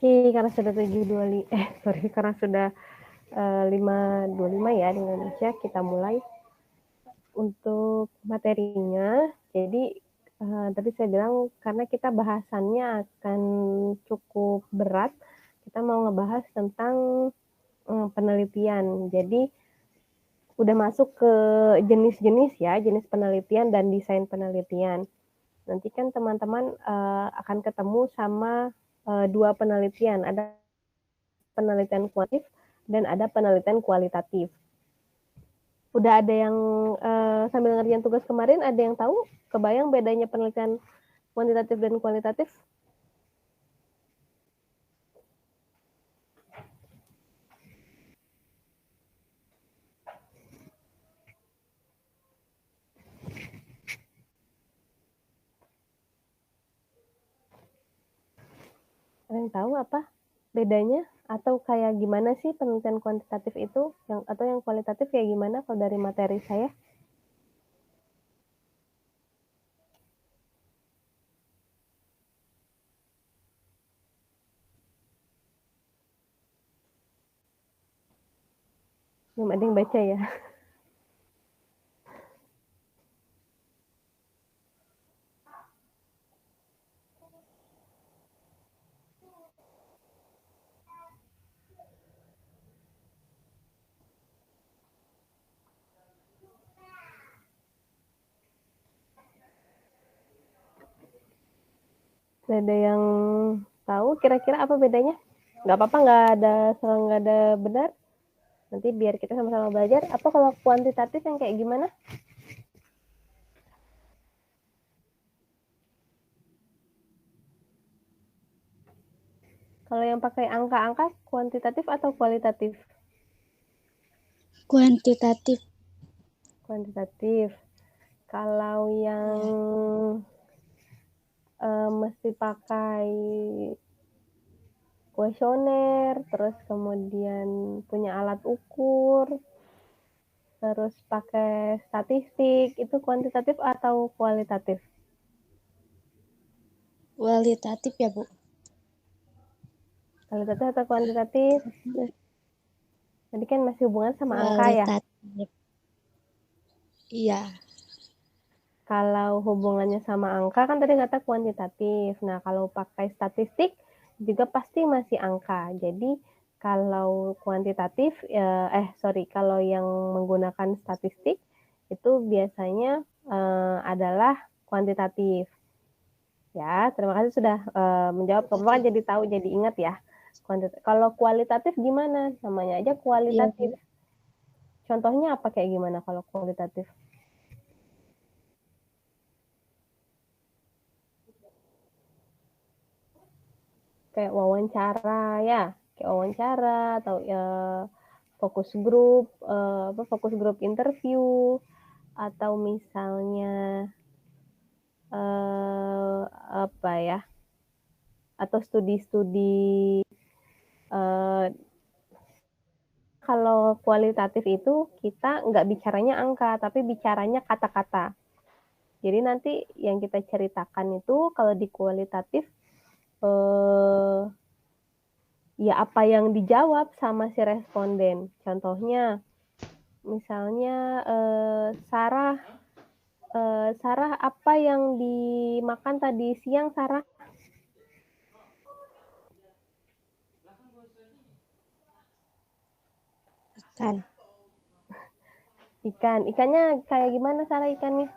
Oke, karena sudah 7.25, sorry, karena sudah 5.25 ya di Indonesia, kita mulai untuk materinya. Jadi tadi saya bilang karena kita bahasannya akan cukup berat, kita mau ngebahas tentang penelitian. Jadi udah masuk ke jenis-jenis ya, jenis penelitian dan desain penelitian. Nanti kan teman-teman akan ketemu sama dua penelitian, ada penelitian kuantitatif dan ada penelitian kualitatif. Udah ada yang sambil ngerjain tugas kemarin, ada yang tahu? Kebayang bedanya penelitian kuantitatif dan kualitatif? Ada yang tahu apa bedanya? Atau kayak gimana sih penelitian kuantitatif itu? Atau yang kualitatif kayak gimana kalau dari materi saya? Belum ada yang baca ya? Ada yang tahu kira-kira apa bedanya? Nggak apa-apa, nggak ada benar. Nanti biar kita sama-sama belajar. Apa kalau kuantitatif yang kayak gimana? Kalau yang pakai angka-angka, kuantitatif atau kualitatif? Kuantitatif. Kuantitatif. Kalau yang mesti pakai kuesioner, terus kemudian punya alat ukur, terus pakai statistik, itu kuantitatif atau kualitatif? Kualitatif ya, Bu? Kualitatif atau kuantitatif? Tadi kan masih hubungan sama angka ya? Kualitatif. Iya. Kalau hubungannya sama angka kan tadi kata kuantitatif. Nah, kalau pakai statistik juga pasti masih angka. Jadi kalau kuantitatif, kalau yang menggunakan statistik itu biasanya adalah kuantitatif. Ya, terima kasih sudah menjawab. Bapak kan jadi tahu, jadi ingat ya. Kalau kualitatif gimana? Namanya aja kualitatif. Iya. Contohnya apa kayak gimana kalau kualitatif? Kayak wawancara ya, kayak wawancara atau ya fokus grup interview, atau misalnya apa ya, atau studi-studi. Kalau kualitatif itu kita nggak bicaranya angka, tapi bicaranya kata-kata. Jadi nanti yang kita ceritakan itu kalau di kualitatif ya apa yang dijawab sama si responden. Contohnya, misalnya Sarah apa yang dimakan tadi siang, Sarah? Ikan. Ikannya kayak gimana, Sarah, ikannya?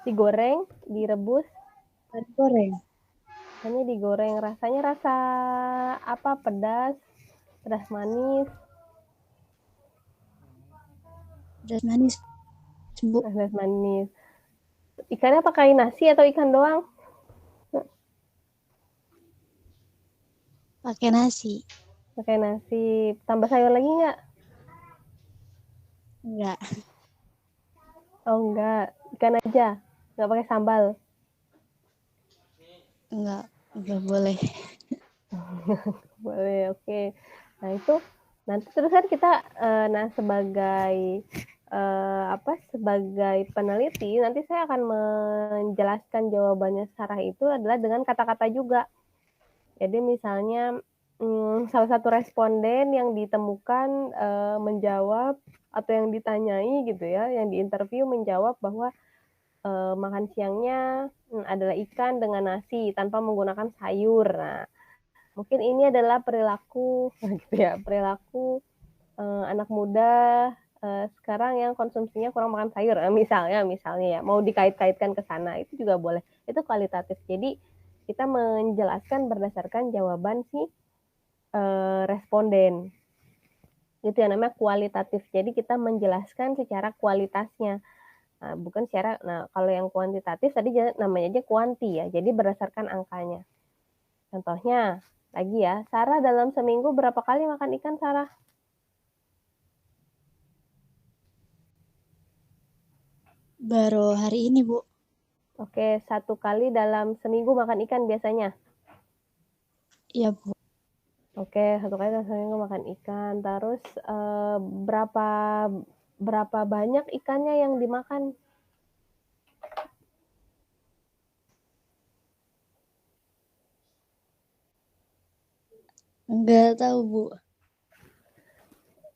Digoreng, direbus? Goreng. Ikannya digoreng, rasanya rasa apa? Pedas manis? Pedas manis, Bu. Pedas manis. Ikannya pakai nasi atau ikan doang? Pakai nasi. Pakai nasi. Tambah sayur lagi nggak? Enggak. Oh enggak, ikan aja, nggak pakai sambal. Enggak boleh. Boleh, oke. Nah itu nanti terus kan kita sebagai peneliti nanti saya akan menjelaskan jawabannya Sarah itu adalah dengan kata-kata juga. Jadi misalnya salah satu responden yang ditemukan, menjawab atau yang ditanyai gitu ya, yang diinterview menjawab bahwa, makan siangnya, adalah ikan dengan nasi tanpa menggunakan sayur. Nah, mungkin ini adalah perilaku gitu ya, perilaku, anak muda, sekarang yang konsumsinya kurang makan sayur, misalnya ya, mau dikait-kaitkan ke sana, itu juga boleh. Itu kualitatif. Jadi, kita menjelaskan berdasarkan jawaban si responden. Itu yang namanya kualitatif. Jadi kita menjelaskan secara kualitasnya. Nah, bukan secara, kalau yang kuantitatif tadi namanya aja kuanti ya. Jadi berdasarkan angkanya. Contohnya, lagi ya, Sarah dalam seminggu berapa kali makan ikan, Sarah? Baru hari ini, Bu. Oke, 1 kali dalam seminggu makan ikan biasanya. Iya, Bu. Oke, 1 kali dalam seminggu makan ikan. Terus berapa berapa banyak ikannya yang dimakan? Enggak tahu, Bu.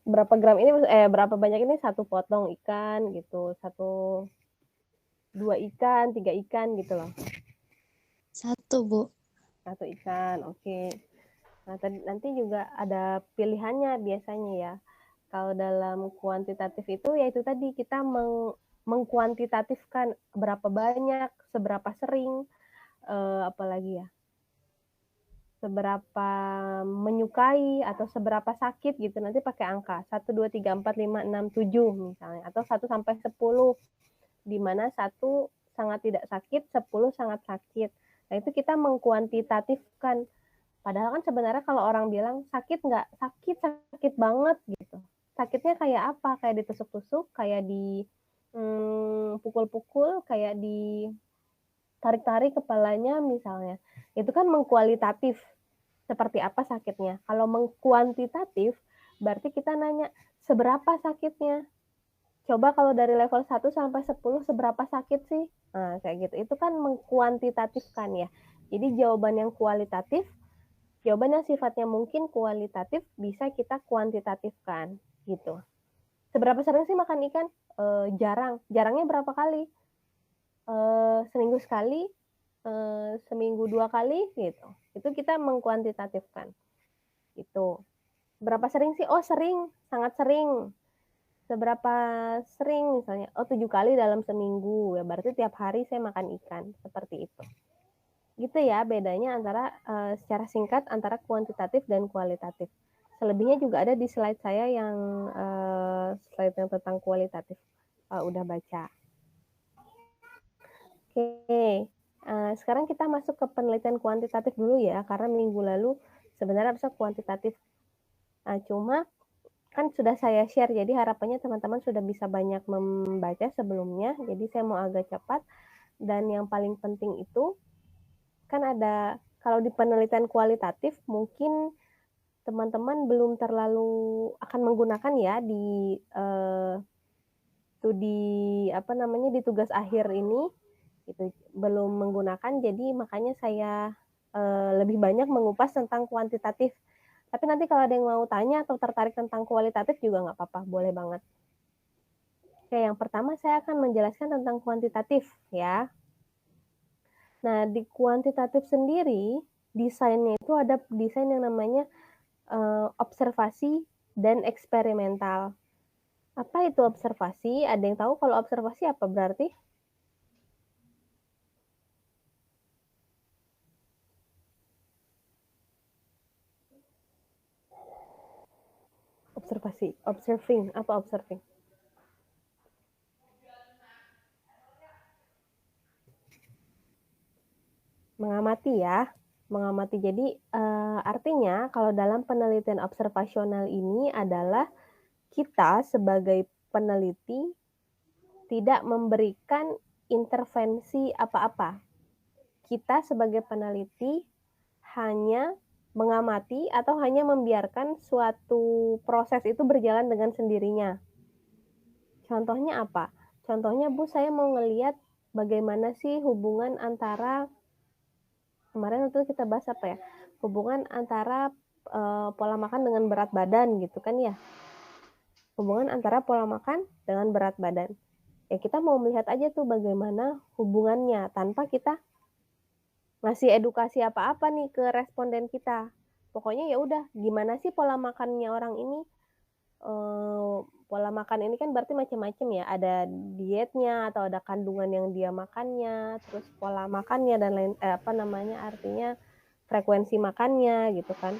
Berapa gram ini, berapa banyak ini 1 potong ikan gitu, 2 ikan, 3 ikan gitu loh. 1, Bu. 1 ikan, oke. Nah, nanti juga ada pilihannya biasanya ya. Kalau dalam kuantitatif itu ya itu tadi kita mengkuantitatifkan berapa banyak, seberapa sering, apalagi ya, seberapa menyukai atau seberapa sakit gitu, nanti pakai angka 1, 2, 3, 4, 5, 6, 7 misalnya, atau 1 sampai 10, di mana 1 sangat tidak sakit, 10 sangat sakit. Nah, itu kita mengkuantitatifkan. Padahal kan sebenarnya kalau orang bilang sakit nggak? Sakit, sakit banget gitu. Sakitnya kayak apa? Kayak ditusuk-tusuk, kayak di pukul-pukul, kayak di tarik-tarik kepalanya misalnya. Itu kan mengkualitatif seperti apa sakitnya. Kalau mengkuantitatif berarti kita nanya seberapa sakitnya. Coba kalau dari level 1 sampai 10 seberapa sakit sih? Nah, kayak gitu. Itu kan mengkuantitatifkan ya. Jadi jawaban yang kualitatif, jawaban yang sifatnya mungkin kualitatif bisa kita kuantitatifkan gitu. Seberapa sering sih makan ikan? Jarang. Jarangnya berapa kali? Seminggu sekali, seminggu 2 kali gitu. Itu kita mengkuantitatifkan. Gitu. Berapa sering sih? Oh, sering, sangat sering. Seberapa sering misalnya? Oh, 7 kali dalam seminggu. Ya berarti tiap hari saya makan ikan. Seperti itu. Gitu ya bedanya antara secara singkat antara kuantitatif dan kualitatif. Selebihnya juga ada di slide saya yang slide yang tentang kualitatif. Udah baca. Oke, sekarang kita masuk ke penelitian kuantitatif dulu ya, karena minggu lalu sebenarnya harusnya kuantitatif. Cuma kan sudah saya share, jadi harapannya teman-teman sudah bisa banyak membaca sebelumnya, jadi saya mau agak cepat. Dan yang paling penting itu, kan ada, kalau di penelitian kualitatif, mungkin teman-teman belum terlalu akan menggunakan ya di di tugas akhir ini, gitu, belum menggunakan, jadi makanya saya lebih banyak mengupas tentang kuantitatif. Tapi nanti kalau ada yang mau tanya atau tertarik tentang kualitatif juga nggak apa-apa, boleh banget. Oke, yang pertama saya akan menjelaskan tentang kuantitatif ya. Nah, di kuantitatif sendiri, desainnya itu ada desain yang namanya observasi dan eksperimental. Apa itu observasi? Ada yang tahu kalau observasi apa berarti? Observasi, observing, apa observing? Mengamati ya, mengamati. Jadi artinya kalau dalam penelitian observasional ini adalah kita sebagai peneliti tidak memberikan intervensi apa-apa. Kita sebagai peneliti hanya mengamati atau hanya membiarkan suatu proses itu berjalan dengan sendirinya. Contohnya apa? Contohnya, Bu, saya mau ngelihat bagaimana sih hubungan antara, kemarin itu kita bahas apa ya? Hubungan antara pola makan dengan berat badan gitu kan ya. Hubungan antara pola makan dengan berat badan. Ya kita mau melihat aja tuh bagaimana hubungannya tanpa kita ngasih edukasi apa-apa nih ke responden kita. Pokoknya ya udah gimana sih pola makannya orang ini, pola makan ini kan berarti macam-macam ya, ada dietnya atau ada kandungan yang dia makannya, terus pola makannya dan lain artinya frekuensi makannya gitu kan.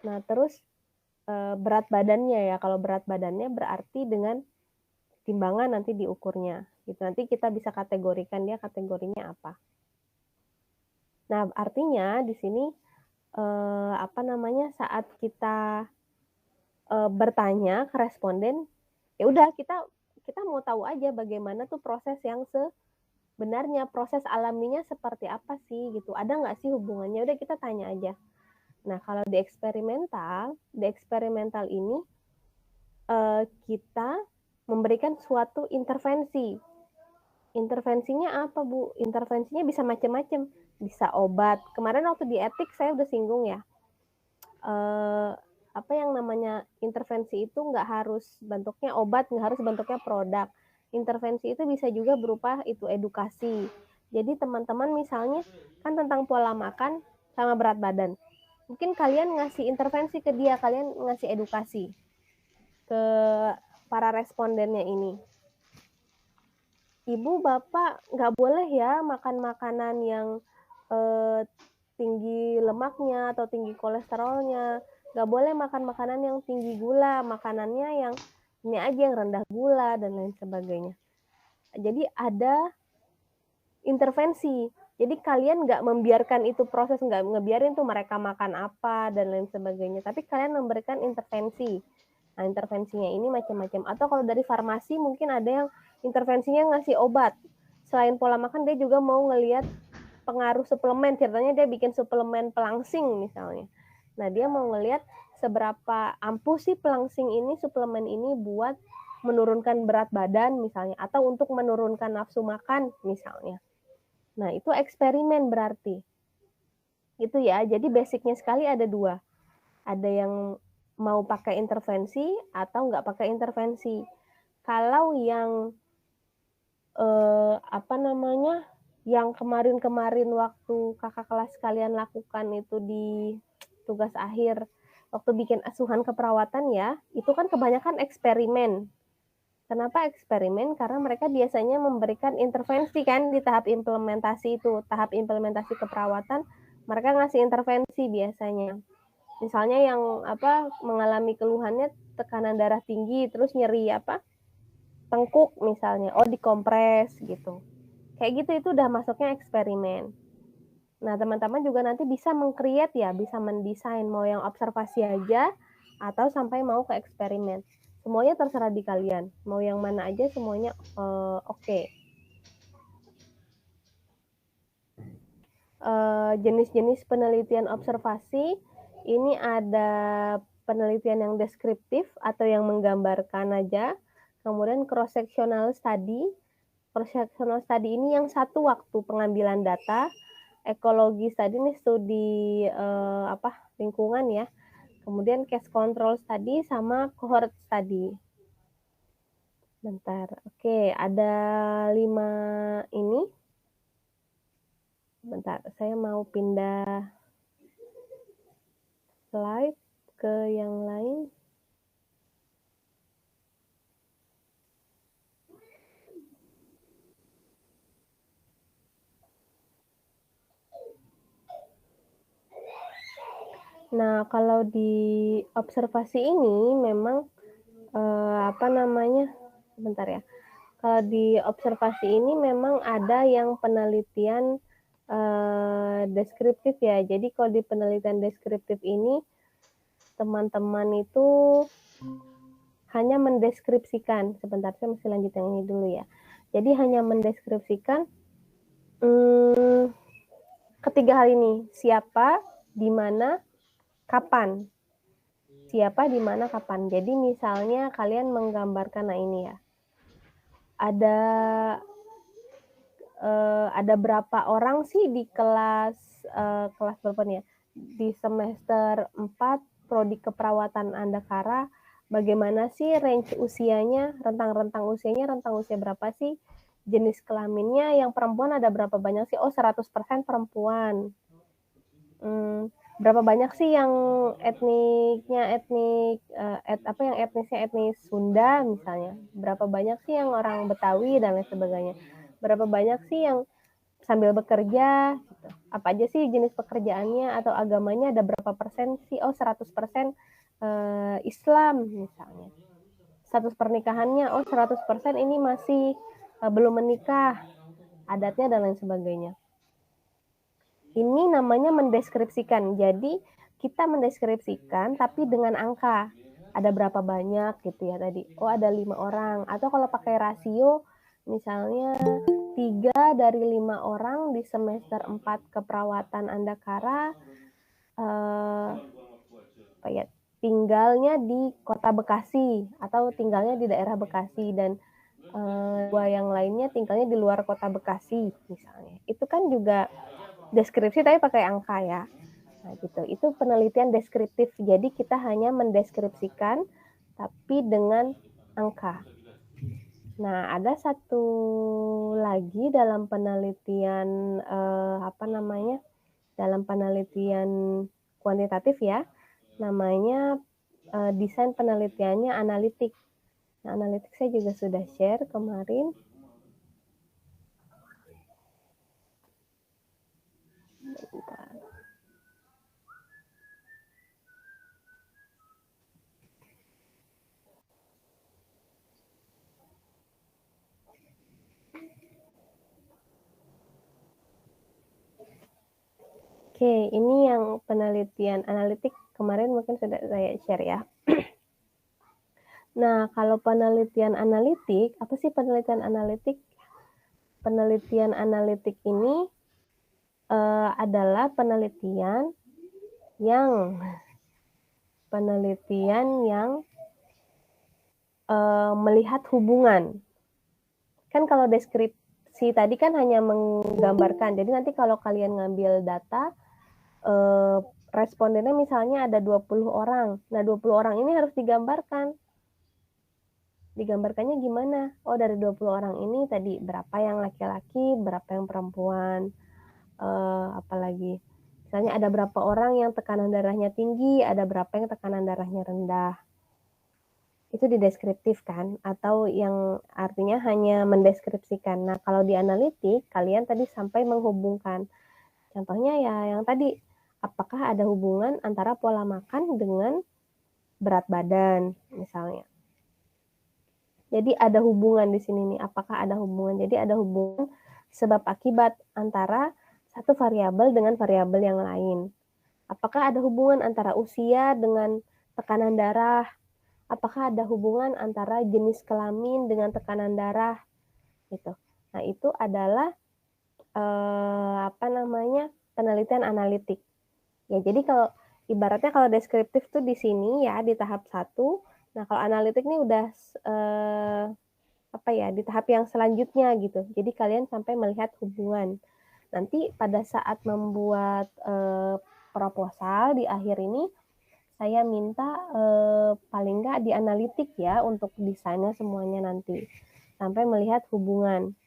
Nah terus, berat badannya ya, kalau berat badannya berarti dengan timbangan nanti diukurnya gitu, nanti kita bisa kategorikan dia kategorinya apa. Nah artinya di sini, saat kita, bertanya ke responden, ya udah kita mau tahu aja bagaimana tuh proses yang sebenarnya, proses alaminya seperti apa sih gitu, ada nggak sih hubungannya, udah kita tanya aja. Nah kalau di eksperimental ini, kita memberikan suatu intervensi. Intervensinya apa Bu? Intervensinya bisa macam-macam, bisa obat. Kemarin waktu di etik saya udah singgung ya, apa yang namanya intervensi itu nggak harus bentuknya obat, nggak harus bentuknya produk. Intervensi itu bisa juga berupa itu edukasi. Jadi teman-teman misalnya kan tentang pola makan sama berat badan. Mungkin kalian ngasih intervensi ke dia, kalian ngasih edukasi ke para respondennya ini. Ibu, Bapak nggak boleh ya makan makanan yang tinggi lemaknya atau tinggi kolesterolnya. Nggak boleh makan makanan yang tinggi gula, makanannya yang ini aja yang rendah gula dan lain sebagainya. Jadi ada intervensi. Jadi kalian nggak membiarkan itu proses, nggak ngebiarin tuh mereka makan apa dan lain sebagainya. Tapi kalian memberikan intervensi. Nah intervensinya ini macam-macam. Atau kalau dari farmasi mungkin ada yang intervensinya ngasih obat. Selain pola makan dia juga mau ngelihat pengaruh suplemen, ceritanya dia bikin suplemen pelangsing misalnya. Nah dia mau ngelihat seberapa ampuh sih pelangsing ini, suplemen ini buat menurunkan berat badan misalnya, atau untuk menurunkan nafsu makan misalnya. Nah itu eksperimen berarti. Itu ya, jadi basicnya sekali ada dua. Ada yang mau pakai intervensi atau nggak pakai intervensi. Kalau yang yang kemarin-kemarin waktu kakak kelas kalian lakukan itu di tugas akhir waktu bikin asuhan keperawatan ya, itu kan kebanyakan eksperimen. Kenapa eksperimen? Karena mereka biasanya memberikan intervensi kan di tahap implementasi itu, tahap implementasi keperawatan, mereka ngasih intervensi biasanya. Misalnya yang mengalami keluhannya tekanan darah tinggi, terus nyeri tengkuk misalnya, dikompres gitu. Kayak gitu itu udah masuknya eksperimen. Nah, teman-teman juga nanti bisa meng-create ya, bisa mendesain mau yang observasi aja atau sampai mau ke eksperimen. Semuanya terserah di kalian. Mau yang mana aja semuanya oke. Jenis-jenis penelitian observasi, ini ada penelitian yang deskriptif atau yang menggambarkan aja. Kemudian cross-sectional study. Cross-sectional study ini yang satu waktu pengambilan data. Ekologi study ini studi lingkungan ya. Kemudian case control study sama cohort study. Bentar, oke, ada 5 ini. Bentar, saya mau pindah slide ke yang lain. Nah, kalau di observasi ini memang sebentar ya. Kalau di observasi ini memang ada yang penelitian deskriptif ya. Jadi kalau di penelitian deskriptif ini teman-teman itu hanya mendeskripsikan. Sebentar, saya mesti lanjut yang ini dulu ya. Jadi hanya mendeskripsikan ketiga hal ini, siapa, di mana, kapan. Siapa, di mana, kapan. Jadi misalnya kalian menggambarkan, nah ini ya, ada berapa orang sih di kelas berapa nih ya? di semester 4 prodi keperawatan Andakara, bagaimana sih range usianya, rentang usia berapa sih, jenis kelaminnya, yang perempuan ada berapa banyak sih? Oh, 100% perempuan. Berapa banyak sih yang etnisnya etnis Sunda misalnya? Berapa banyak sih yang orang Betawi dan lain sebagainya? Berapa banyak sih yang sambil bekerja gitu. Apa aja sih jenis pekerjaannya atau agamanya, ada berapa persen sih? Oh, 100% Islam misalnya. Status pernikahannya, oh 100% ini masih belum menikah, adatnya dan lain sebagainya. Ini namanya mendeskripsikan. Jadi kita mendeskripsikan tapi dengan angka. Ada berapa banyak gitu ya tadi. Oh, ada 5 orang. Atau kalau pakai rasio misalnya 3 dari 5 orang di semester 4 keperawatan Andakara tinggalnya di kota Bekasi atau tinggalnya di daerah Bekasi, dan 2 yang lainnya tinggalnya di luar kota Bekasi misalnya. Itu kan juga deskripsi tapi pakai angka ya. Nah, gitu. Itu penelitian deskriptif. Jadi kita hanya mendeskripsikan tapi dengan angka. Nah, ada satu lagi dalam penelitian dalam penelitian kuantitatif ya, namanya desain penelitiannya analitik. Nah, analitik saya juga sudah share kemarin. Bentar. Oke, ini yang penelitian analitik kemarin mungkin sudah saya share ya. Nah, kalau penelitian analitik, apa sih penelitian analitik? Penelitian analitik ini adalah penelitian yang melihat hubungan. Kan kalau deskripsi tadi kan hanya menggambarkan. Jadi nanti kalau kalian ngambil data, respondennya misalnya ada 20 orang. Nah, 20 orang ini harus digambarkan. Digambarkannya gimana? Oh, dari 20 orang ini tadi berapa yang laki-laki, berapa yang perempuan. Apalagi misalnya ada berapa orang yang tekanan darahnya tinggi, ada berapa yang tekanan darahnya rendah. Itu dideskriptif kan, atau yang artinya hanya mendeskripsikan. Nah, kalau di analitik, kalian tadi sampai menghubungkan. Contohnya ya yang tadi, apakah ada hubungan antara pola makan dengan berat badan, misalnya. Jadi ada hubungan di sini nih, apakah ada hubungan? Jadi ada hubungan sebab akibat antara satu variabel dengan variabel yang lain. Apakah ada hubungan antara usia dengan tekanan darah? Apakah ada hubungan antara jenis kelamin dengan tekanan darah? Gitu. Nah, itu adalah penelitian analitik. Ya, jadi kalau ibaratnya kalau deskriptif tuh di sini ya di tahap 1. Nah, kalau analitik ini udah di tahap yang selanjutnya gitu. Jadi kalian sampai melihat hubungan. Nanti pada saat membuat proposal di akhir ini, saya minta paling nggak dianalitik ya untuk desainnya semuanya nanti. Sampai melihat hubungan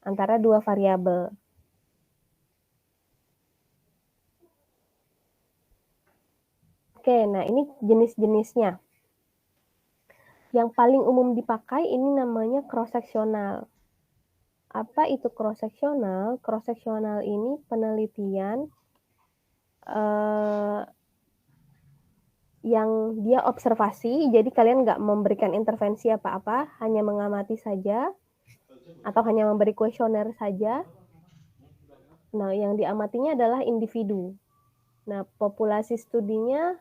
antara dua variabel. Oke, nah ini jenis-jenisnya. Yang paling umum dipakai ini namanya cross-sectional. Apa itu cross-sectional? Cross-sectional ini penelitian yang dia observasi, jadi kalian nggak memberikan intervensi apa-apa, hanya mengamati saja, atau hanya memberi kuesioner saja. Nah, yang diamatinya adalah individu. Nah, populasi studinya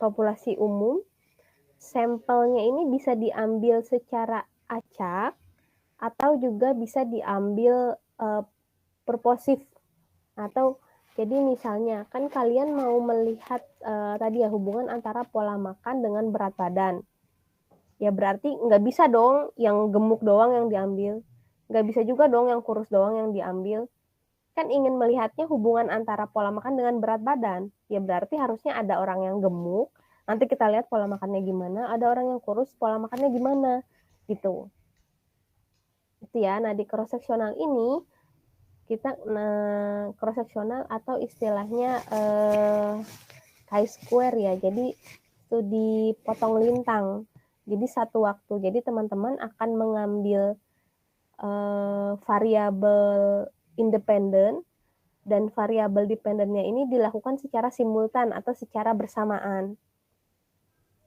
populasi umum, sampelnya ini bisa diambil secara acak, atau juga bisa diambil purposif, atau jadi misalnya kan kalian mau melihat tadi ya hubungan antara pola makan dengan berat badan. Ya berarti nggak bisa dong yang gemuk doang yang diambil. Nggak bisa juga dong yang kurus doang yang diambil. kan ingin melihatnya hubungan antara pola makan dengan berat badan. Ya berarti harusnya ada orang yang gemuk, nanti kita lihat pola makannya gimana, ada orang yang kurus, pola makannya gimana, gitu. Itu ya. Nah, di cross sectional ini kita cross sectional atau istilahnya chi-square ya. Jadi studi potong lintang. Jadi satu waktu. Jadi teman-teman akan mengambil variabel independen dan variabel dependennya ini dilakukan secara simultan atau secara bersamaan.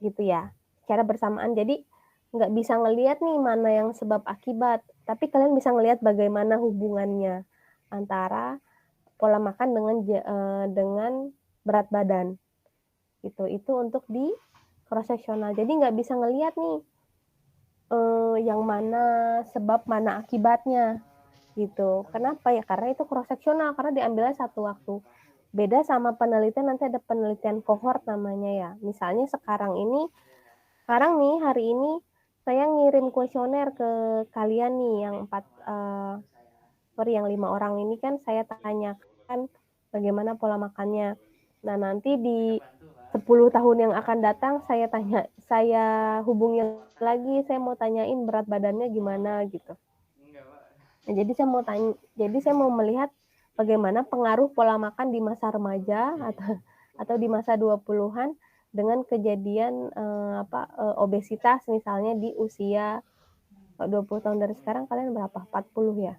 Gitu ya. Secara bersamaan. Jadi nggak bisa ngelihat nih mana yang sebab akibat, tapi kalian bisa ngelihat bagaimana hubungannya antara pola makan dengan berat badan. Gitu. Itu untuk di cross sectional. Jadi nggak bisa ngelihat nih yang mana sebab mana akibatnya gitu. Kenapa ya? Karena itu cross sectional, karena diambilnya satu waktu. Beda sama penelitian, nanti ada penelitian cohort namanya ya. Misalnya sekarang nih hari ini saya ngirim kuesioner ke kalian nih yang 5 orang ini kan saya tanyakan bagaimana pola makannya. Nah, nanti di 10 tahun yang akan datang saya hubungi lagi, saya mau tanyain berat badannya gimana gitu. Nah, jadi saya mau melihat bagaimana pengaruh pola makan di masa remaja atau di masa 20-an dengan kejadian obesitas misalnya di usia 20 tahun dari sekarang, kalian berapa? 40 ya?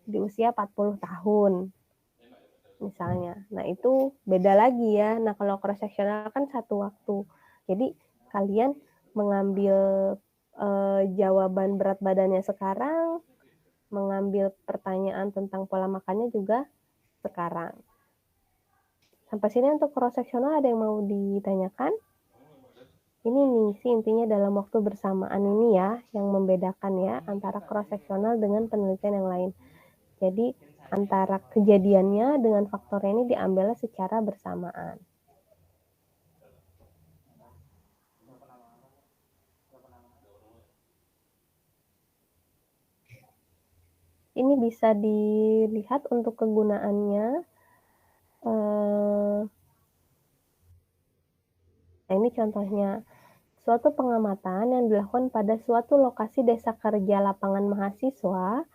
Di usia 40 tahun misalnya. Nah, itu beda lagi ya. Nah, kalau cross sectional kan satu waktu. Jadi kalian mengambil jawaban berat badannya sekarang, mengambil pertanyaan tentang pola makannya juga sekarang. Sampai sini untuk cross sectional ada yang mau ditanyakan? Ini nih sih intinya dalam waktu bersamaan ini ya, yang membedakan ya antara cross sectional dengan penelitian yang lain. Jadi antara kejadiannya dengan faktornya ini diambilnya secara bersamaan. Ini bisa dilihat untuk kegunaannya. Nah, ini contohnya. Suatu pengamatan yang dilakukan pada suatu lokasi desa kerja lapangan mahasiswa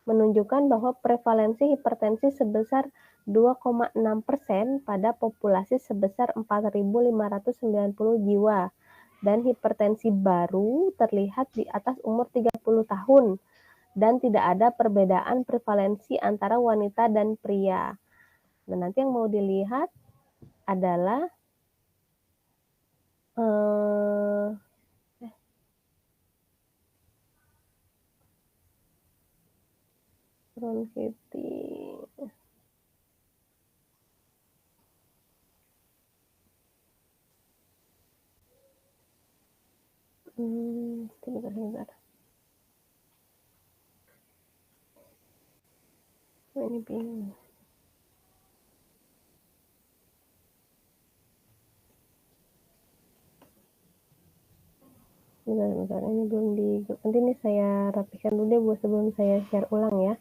menunjukkan bahwa prevalensi hipertensi sebesar 2,6% pada populasi sebesar 4.590 jiwa dan hipertensi baru terlihat di atas umur 30 tahun dan tidak ada perbedaan prevalensi antara wanita dan pria. Nah, nanti yang mau dilihat adalah bronkitis. Sebentar. Ini bingung. Bentar, ini belum di grup. Nanti ini saya rapikan dulu deh buat sebelum saya share ulang ya.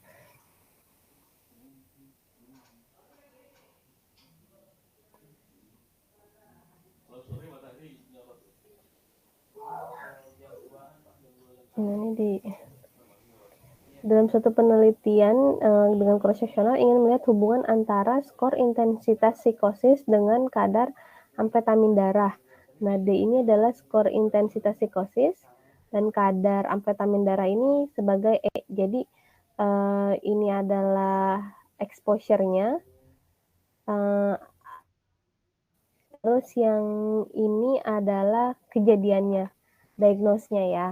Nah, ini dalam suatu penelitian dengan cross sectional ingin melihat hubungan antara skor intensitas psikosis dengan kadar amfetamin darah. Nah, D ini adalah skor intensitas psikosis dan kadar amfetamin darah ini sebagai E. Jadi ini adalah exposure-nya. Terus yang ini adalah kejadiannya, diagnosnya ya.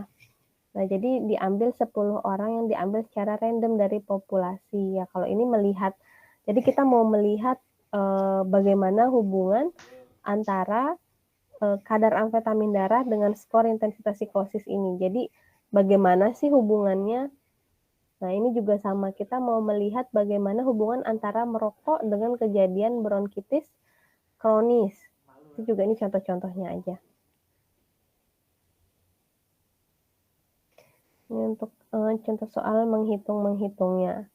Nah, jadi diambil 10 orang yang diambil secara random dari populasi ya. Kalau ini melihat, jadi kita mau melihat bagaimana hubungan antara kadar amfetamin darah dengan skor intensitas psikosis ini. Jadi bagaimana sih hubungannya? Nah, ini juga sama, kita mau melihat bagaimana hubungan antara merokok dengan kejadian bronkitis kronis. Itu juga ini contoh-contohnya aja. Ini untuk contoh soal menghitungnya.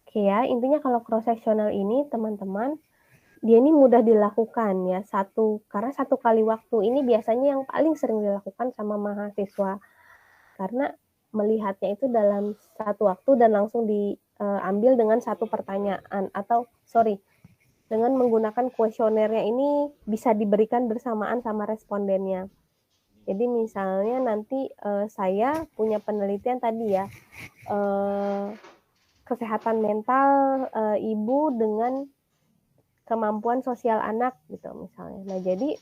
Oke. Oke ya, intinya kalau cross-sectional ini teman-teman, dia ini mudah dilakukan ya, karena satu kali waktu ini biasanya yang paling sering dilakukan sama mahasiswa. Karena melihatnya itu dalam satu waktu dan langsung diambil dengan satu pertanyaan dengan menggunakan kuesionernya ini bisa diberikan bersamaan sama respondennya. Jadi misalnya nanti saya punya penelitian tadi ya, kesehatan mental ibu dengan kemampuan sosial anak gitu misalnya. Nah jadi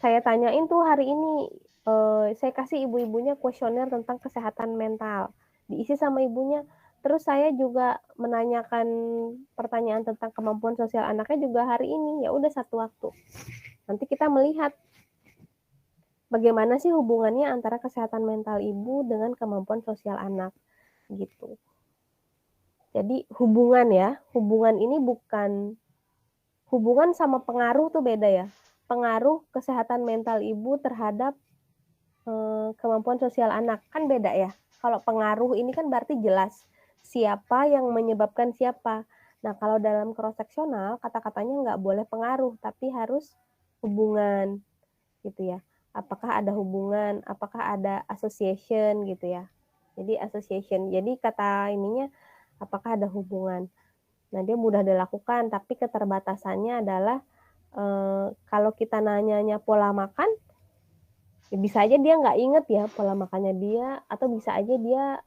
saya tanyain tuh hari ini, saya kasih ibu-ibunya kuesioner tentang kesehatan mental, diisi sama ibunya. Terus saya juga menanyakan pertanyaan tentang kemampuan sosial anaknya juga hari ini, ya udah satu waktu. Nanti kita melihat bagaimana sih hubungannya antara kesehatan mental ibu dengan kemampuan sosial anak gitu. Jadi hubungan ini bukan hubungan sama pengaruh tuh beda ya. Pengaruh kesehatan mental ibu terhadap kemampuan sosial anak kan beda ya. Kalau pengaruh ini kan berarti jelas siapa yang menyebabkan siapa. Nah kalau dalam cross-sectional kata-katanya nggak boleh pengaruh tapi harus hubungan gitu ya. Apakah ada hubungan, apakah ada association gitu ya. Jadi association, jadi kata ininya apakah ada hubungan. Nah dia mudah dilakukan tapi keterbatasannya adalah kalau kita nanyanya pola makan, ya bisa aja dia nggak inget ya pola makannya dia, atau bisa aja dia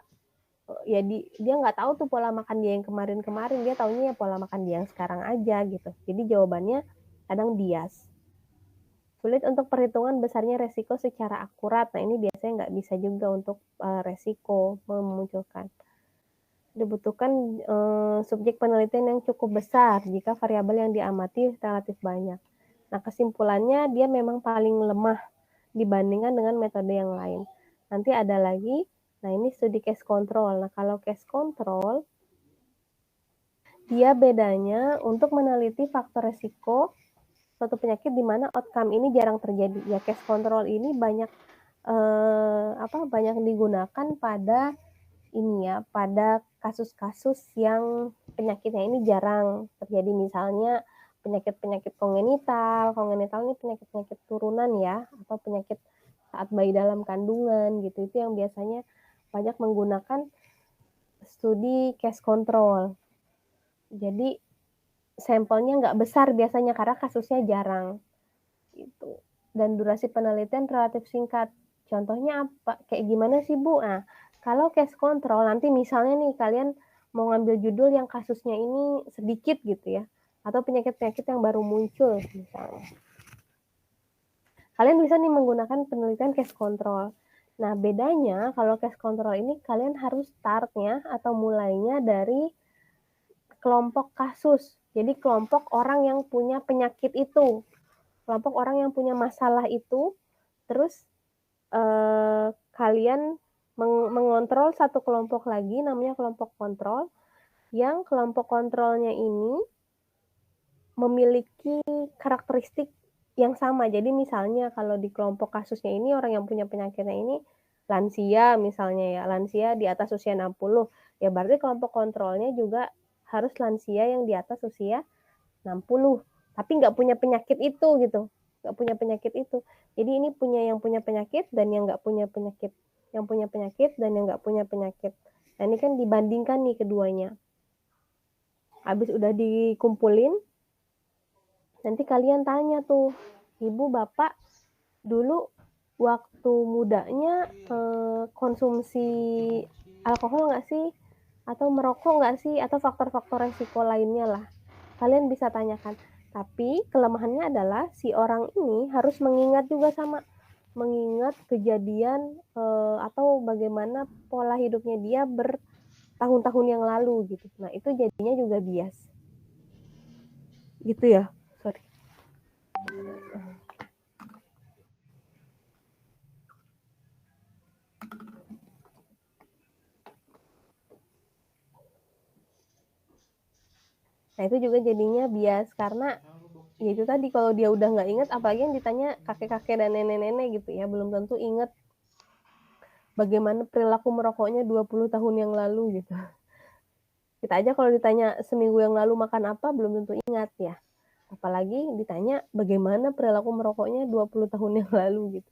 dia nggak tahu tuh pola makan dia yang kemarin-kemarin, dia taunya ya pola makan dia yang sekarang aja gitu. Jadi jawabannya kadang bias. Sulit untuk perhitungan besarnya resiko secara akurat. Nah ini biasanya nggak bisa juga untuk resiko memunculkan. Dibutuhkan subjek penelitian yang cukup besar jika variabel yang diamati relatif banyak. Nah kesimpulannya dia memang paling lemah dibandingkan dengan metode yang lain. Nanti ada lagi, nah ini studi case control. Nah kalau case control, dia bedanya untuk meneliti faktor resiko suatu penyakit di mana outcome ini jarang terjadi. Ya case control ini banyak banyak digunakan pada pada kasus-kasus yang penyakitnya ini jarang terjadi. Misalnya penyakit-penyakit kongenital ini penyakit-penyakit turunan ya, atau penyakit saat bayi dalam kandungan gitu. Itu yang biasanya banyak menggunakan studi case control. Jadi sampelnya nggak besar biasanya karena kasusnya jarang gitu. Dan durasi penelitian relatif singkat. Contohnya apa? Kayak gimana sih Bu? Nah, kalau case control nanti misalnya nih kalian mau ngambil judul yang kasusnya ini sedikit gitu ya, atau penyakit-penyakit yang baru muncul misalnya. Kalian bisa nih menggunakan penelitian case control. Nah, bedanya kalau case control ini kalian harus startnya atau mulainya dari kelompok kasus. Jadi kelompok orang yang punya penyakit itu. Kelompok orang yang punya masalah itu, terus kalian mengontrol satu kelompok lagi namanya kelompok kontrol, yang kelompok kontrolnya ini memiliki karakteristik yang sama. Jadi misalnya kalau di kelompok kasusnya ini orang yang punya penyakitnya ini lansia misalnya ya, lansia di atas usia 60, ya berarti kelompok kontrolnya juga harus lansia yang di atas usia 60, tapi nggak punya penyakit itu gitu, nggak punya penyakit itu. Jadi ini yang punya penyakit dan yang nggak punya penyakit, yang punya penyakit dan yang nggak punya penyakit. Nah ini kan dibandingkan nih keduanya. Habis udah dikumpulin, nanti kalian tanya tuh, ibu bapak dulu waktu mudanya konsumsi alkohol nggak sih, atau merokok nggak sih, atau faktor-faktor resiko lainnya lah. Kalian bisa tanyakan. Tapi kelemahannya adalah si orang ini harus mengingat juga mengingat kejadian atau bagaimana pola hidupnya dia bertahun-tahun yang lalu gitu. Nah itu jadinya juga bias. Gitu ya. Sorry. Nah itu juga jadinya bias karena ya itu tadi kalau dia udah nggak inget, apalagi yang ditanya kakek-kakek dan nenek-nenek gitu ya, belum tentu inget bagaimana perilaku merokoknya 20 tahun yang lalu gitu. Kita aja kalau ditanya seminggu yang lalu makan apa, belum tentu ingat ya. Apalagi ditanya bagaimana perilaku merokoknya 20 tahun yang lalu gitu.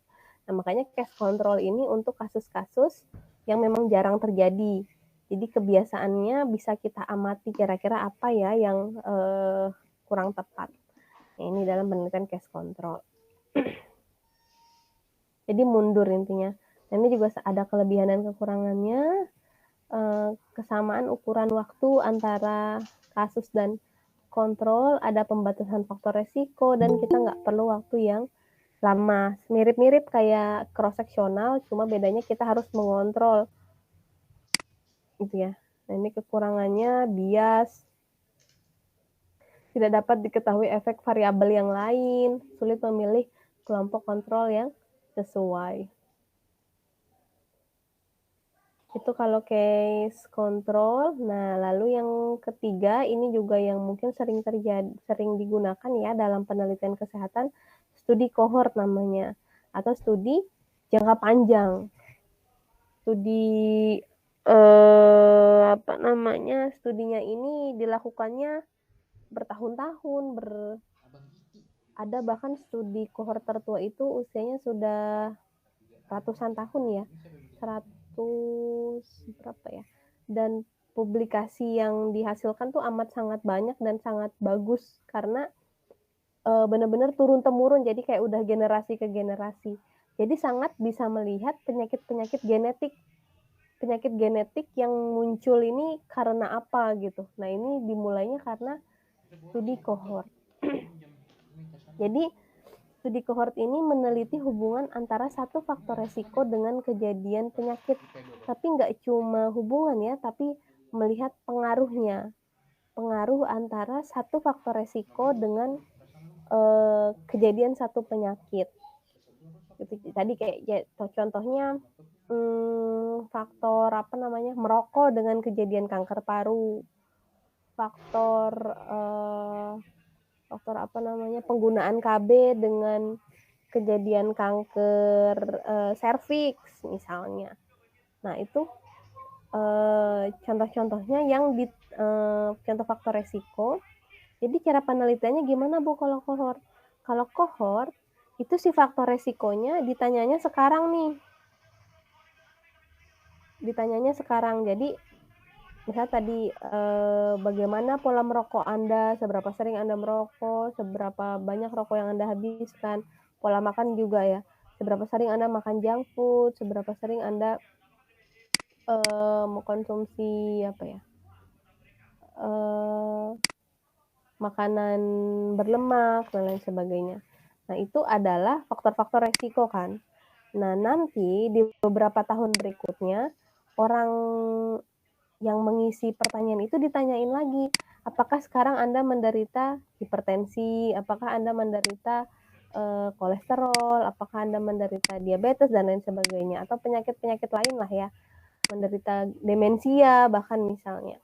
Nah, makanya cash control ini untuk kasus-kasus yang memang jarang terjadi. Jadi kebiasaannya bisa kita amati kira-kira apa ya yang kurang tepat. Nah, ini dalam penelitian cash control. Jadi mundur intinya. Nah, ini juga ada kelebihan dan kekurangannya. Kesamaan ukuran waktu antara kasus dan kontrol, ada pembatasan faktor resiko, dan kita nggak perlu waktu yang lama. Mirip-mirip kayak cross-seksional, cuma bedanya kita harus mengontrol. Gitu ya. Nah, ini kekurangannya bias, tidak dapat diketahui efek variabel yang lain, sulit memilih kelompok kontrol yang sesuai. Itu kalau case control. Nah, lalu yang ketiga, ini juga yang mungkin sering digunakan ya dalam penelitian kesehatan, studi cohort namanya, atau studi jangka panjang. Studi studinya ini dilakukannya bertahun-tahun, ada bahkan studi cohort tertua itu usianya sudah ratusan tahun ya, 100 berapa ya, dan publikasi yang dihasilkan tuh amat sangat banyak dan sangat bagus karena benar-benar turun-temurun, jadi kayak udah generasi ke generasi. Jadi sangat bisa melihat penyakit genetik yang muncul ini karena apa gitu. Nah, ini dimulainya karena studi cohort. Jadi studi cohort ini meneliti hubungan antara satu faktor resiko dengan kejadian penyakit. Tapi nggak cuma hubungan ya, tapi melihat pengaruhnya. Pengaruh antara satu faktor resiko dengan kejadian satu penyakit. Gitu. Tadi kayak ya, contohnya faktor merokok dengan kejadian kanker paru. Faktor penggunaan KB dengan kejadian kanker serviks misalnya. Nah, itu contoh-contohnya yang di contoh faktor resiko. Jadi cara penelitiannya gimana Bu kalau cohort? Kalau cohort itu si faktor resikonya ditanyanya sekarang nih. Jadi misalnya tadi bagaimana pola merokok Anda, seberapa sering Anda merokok, seberapa banyak rokok yang Anda habiskan, pola makan juga ya, seberapa sering Anda makan junk food, seberapa sering Anda mengkonsumsi makanan berlemak dan lain sebagainya. Nah, itu adalah faktor-faktor resiko kan. Nah, nanti di beberapa tahun berikutnya orang yang mengisi pertanyaan itu ditanyain lagi, apakah sekarang Anda menderita hipertensi, apakah Anda menderita kolesterol, apakah Anda menderita diabetes dan lain sebagainya, atau penyakit-penyakit lain lah ya, menderita demensia bahkan misalnya.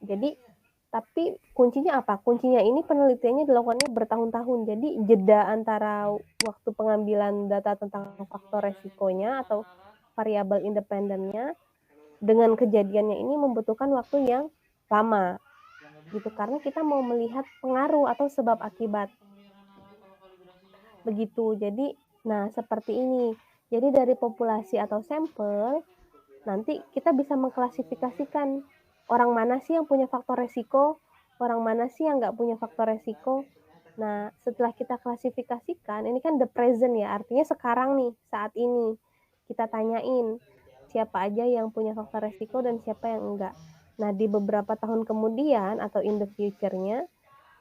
Jadi tapi kuncinya apa? Kuncinya ini penelitiannya dilakukannya bertahun-tahun. Jadi jeda antara waktu pengambilan data tentang faktor resikonya atau variabel independennya dengan kejadiannya ini membutuhkan waktu yang lama. Gitu, karena kita mau melihat pengaruh atau sebab akibat. Begitu. Jadi, nah seperti ini. Jadi dari populasi atau sampel, nanti kita bisa mengklasifikasikan orang mana sih yang punya faktor resiko, orang mana sih yang nggak punya faktor resiko. Nah, setelah kita klasifikasikan, ini kan the present ya, artinya sekarang nih, saat ini. Kita tanyain siapa aja yang punya faktor resiko dan siapa yang enggak. Nah, di beberapa tahun kemudian atau in the future-nya,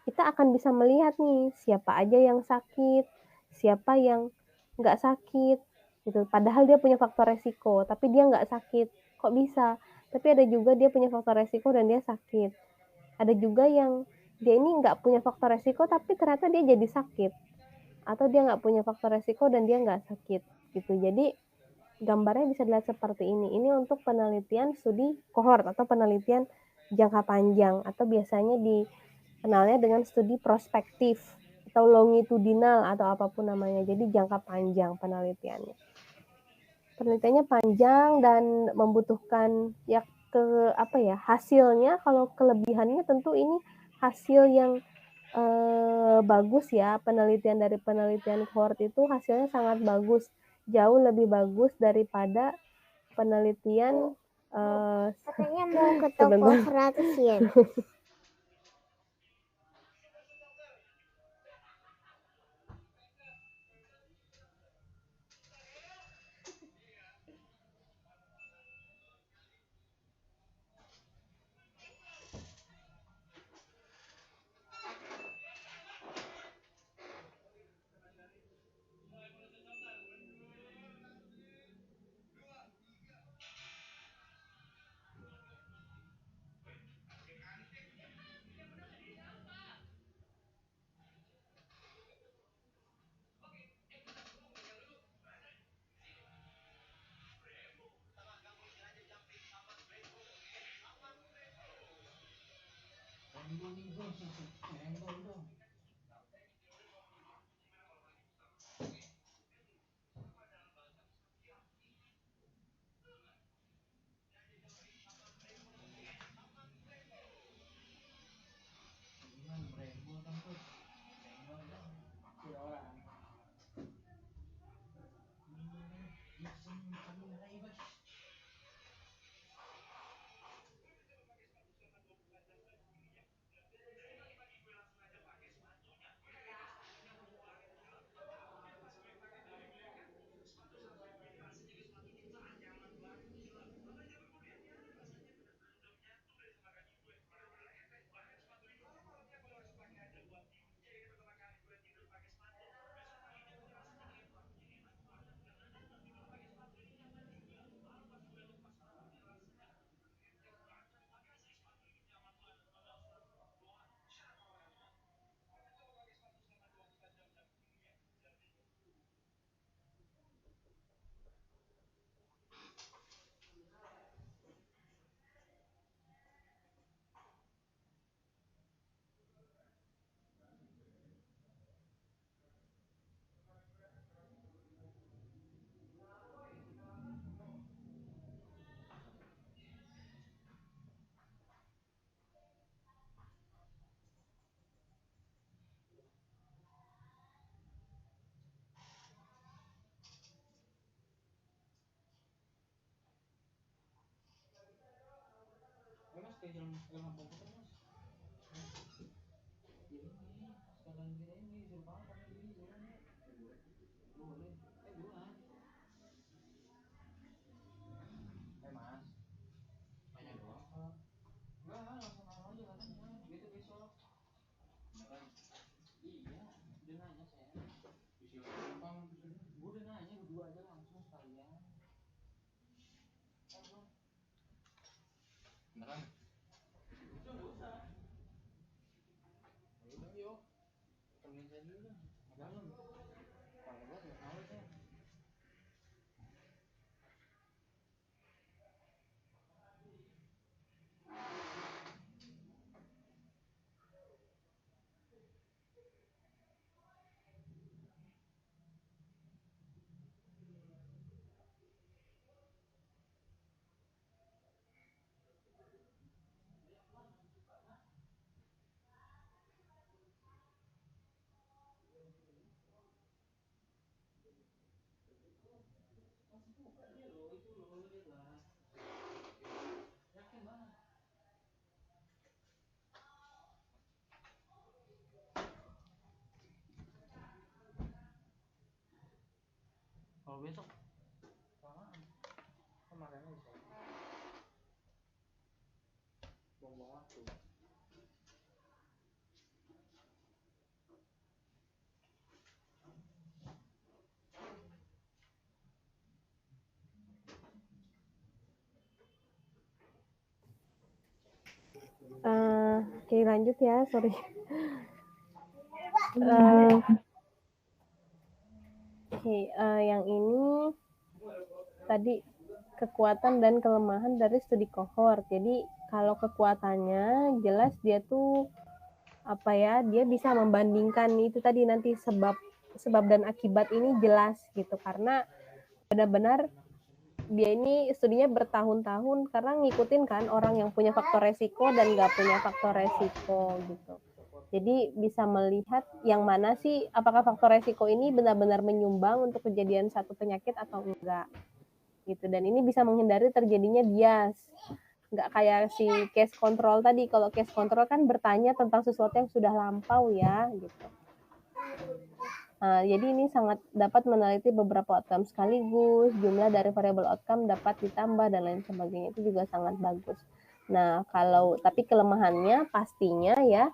kita akan bisa melihat nih siapa aja yang sakit, siapa yang nggak sakit, gitu. Padahal dia punya faktor resiko, tapi dia nggak sakit. Kok bisa? Tapi ada juga dia punya faktor resiko dan dia sakit. Ada juga yang dia ini nggak punya faktor resiko, tapi ternyata dia jadi sakit. Atau dia nggak punya faktor resiko dan dia nggak sakit. Gitu. Jadi gambarnya bisa dilihat seperti ini. Ini untuk penelitian studi cohort atau penelitian jangka panjang, atau biasanya dikenalnya dengan studi prospektif atau longitudinal atau apapun namanya. Jadi jangka panjang penelitiannya. Penelitiannya panjang dan membutuhkan ya hasilnya, kalau kelebihannya tentu ini hasil yang bagus ya, penelitian dari penelitian cohort itu hasilnya sangat bagus, jauh lebih bagus daripada penelitian Katanya mau ke toko 100 yen. Mas ke film komputer mas. Ini sekalian kita ini disuruh papa nih beli buruan ya. Boleh. Buruan. Mas. Tanya doang kok. Enggak, langsung anu aja katanya. Itu besok. Beneran? Iya, udah nanya saya. Disuruh gampang disuruh. Gue udah nanya berdua aja langsung sekalian. Ayo bro. Beneran? Udah nggak usah. Ya udah yuk. Temenin saya dulu dah. Ke dalam. Kalau buat nggak males ya. Masih buka dia loh, itu loh, lihatlah. Yakin banget. Kalau besok kelamaan. Kemarin aja saya. Buang-buang waktu. Oke, lanjut ya, sorry. Yang ini tadi kekuatan dan kelemahan dari studi cohort. Jadi kalau kekuatannya jelas dia tuh dia bisa membandingkan itu tadi, nanti sebab dan akibat ini jelas gitu, karena benar-benar dia ini studinya bertahun-tahun karena ngikutin kan orang yang punya faktor resiko dan nggak punya faktor resiko gitu. Jadi bisa melihat yang mana sih apakah faktor resiko ini benar-benar menyumbang untuk kejadian satu penyakit atau enggak gitu. Dan ini bisa menghindari terjadinya bias. Nggak kayak si case control tadi. Kalau case control kan bertanya tentang sesuatu yang sudah lampau ya gitu. Nah, jadi ini sangat dapat meneliti beberapa outcome sekaligus, jumlah dari variabel outcome dapat ditambah dan lain sebagainya, itu juga sangat bagus. Nah, tapi kelemahannya pastinya ya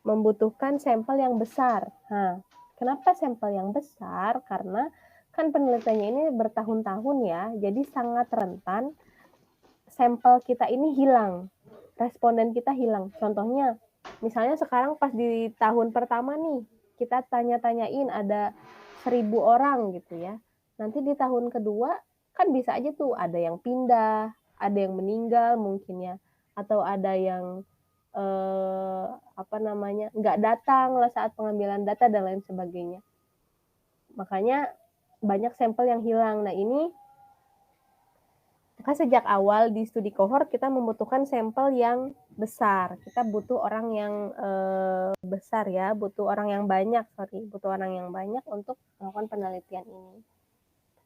membutuhkan sampel yang besar. Nah, kenapa sampel yang besar? Karena kan penelitiannya ini bertahun-tahun ya, jadi sangat rentan sampel kita ini hilang, responden kita hilang. Contohnya, misalnya sekarang pas di tahun pertama nih, kita tanya-tanyain ada 1.000 orang gitu ya. Nanti di tahun kedua kan bisa aja tuh ada yang pindah, ada yang meninggal mungkin ya, atau ada yang nggak datang lah saat pengambilan data dan lain sebagainya. Makanya banyak sampel yang hilang. Nah ini maka sejak awal di studi kohort kita membutuhkan sampel yang besar. Kita butuh orang yang besar ya, butuh orang yang banyak untuk melakukan penelitian ini.